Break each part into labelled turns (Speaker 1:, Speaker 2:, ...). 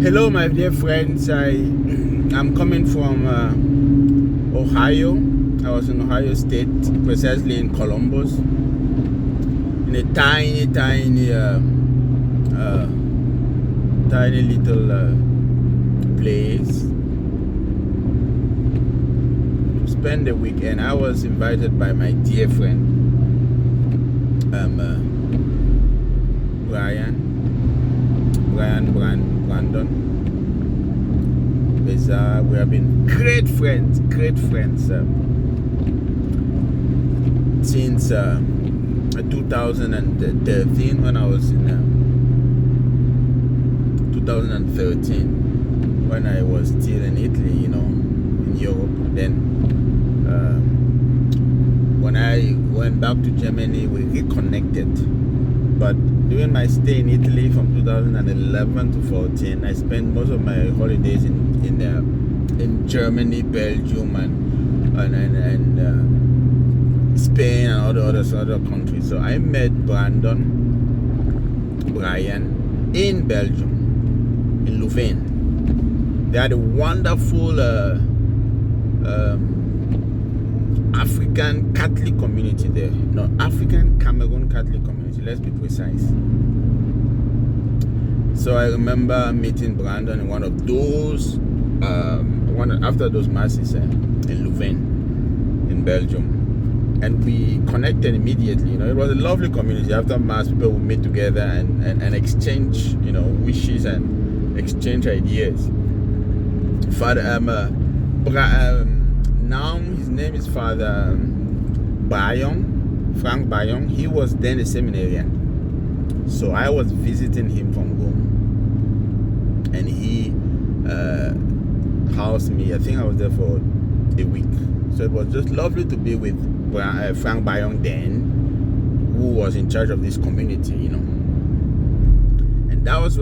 Speaker 1: Hello, my dear friends. I'm coming from Ohio. I was in Ohio State, precisely in Columbus, in a tiny little place to spend the weekend. I was invited by my dear friend Brandon. We have been great friends since 2013, when I was in 2013, when I was still in Italy, in Europe. Then when I went back to Germany, we reconnected. But during my stay in Italy from 2011 to 14, I spent most of my holidays in Germany, Belgium, and Spain, and other countries. So I met Bryan in Belgium, in Louvain. They had a wonderful African Catholic community there. No, African Cameroon Catholic community, let's be precise. So I remember meeting Brandon in one of those, after those masses in Louvain, in Belgium. And we connected immediately. It was a lovely community. After mass, people would meet together and exchange, wishes and exchange ideas. Father, now his name is Father Frank Bryan. He was then a seminarian. So I was visiting him from Rome, and he housed me. I think I was there for a week. So it was just lovely to be with Frank Bryan then, who was in charge of this community, And that was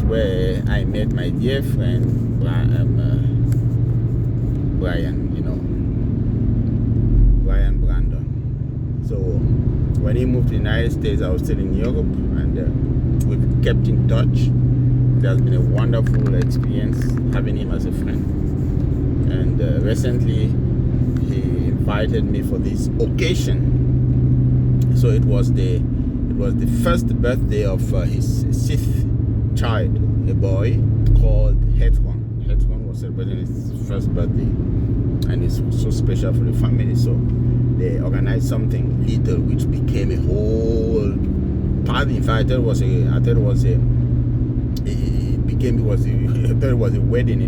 Speaker 1: where I met my dear friend Bryan, Brandon. So when he moved to the United States, I was still in Europe, and we've kept in touch. It has been a wonderful experience having him as a friend. And recently, he invited me for this occasion. So it was the first birthday of his sixth child, a boy called Hetron. Hetron was celebrating his first birthday, and it's so special for the family. So they organized something little, which became a whole party. In fact, I thought it was a wedding.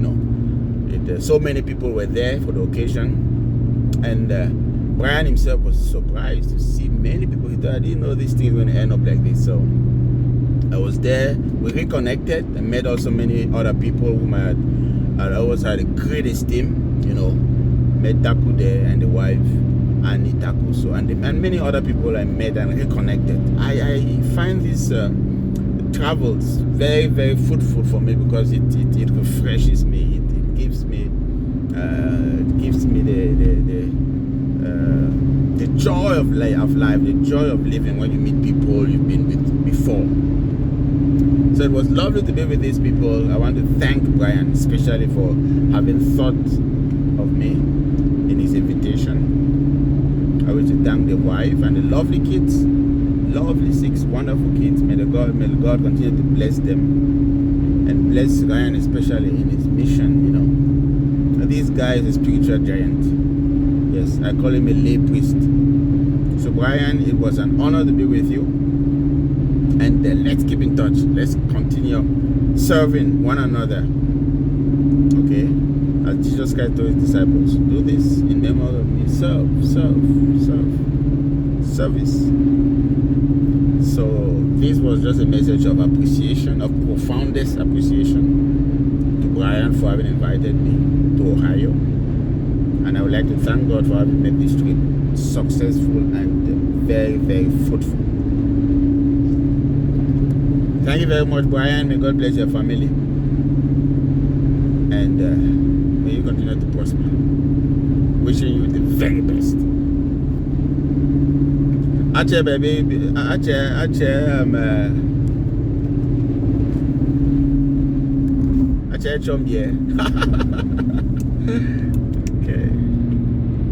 Speaker 1: So many people were there for the occasion, and Bryan himself was surprised to see many people. He thought, I didn't know this thing was going to end up like this. So I was there. We reconnected and met also many other people whom I always had a great esteem. Met Taku there and the wife Annie Taku. So and many other people I met and reconnected. I find these travels very, very fruitful for me, because it refreshes me. It gives me the joy of life, the joy of living when you meet people you've been with before. So it was lovely to be with these people. I want to thank Bryan especially for having thought of me in his invitation. I wish to thank the wife and the lovely kids, lovely 6 wonderful kids. May God continue to bless them, and bless Bryan especially in his mission. This guy is a spiritual giant. Yes, I call him a lay priest. So Bryan, it was an honor to be with you, and let's keep in touch. Let's continue serving one another. Okay, as Jesus Christ told his disciples, do this in memory of me. Service. So this was just a message of appreciation, of profoundest appreciation to Bryan for having invited me to Ohio. And I would like to thank God for having made this trip successful and very, very fruitful. Thank you very much, Bryan. May God bless your family. And may you continue to prosper. Wishing you the very best. Ache, baby. church on here.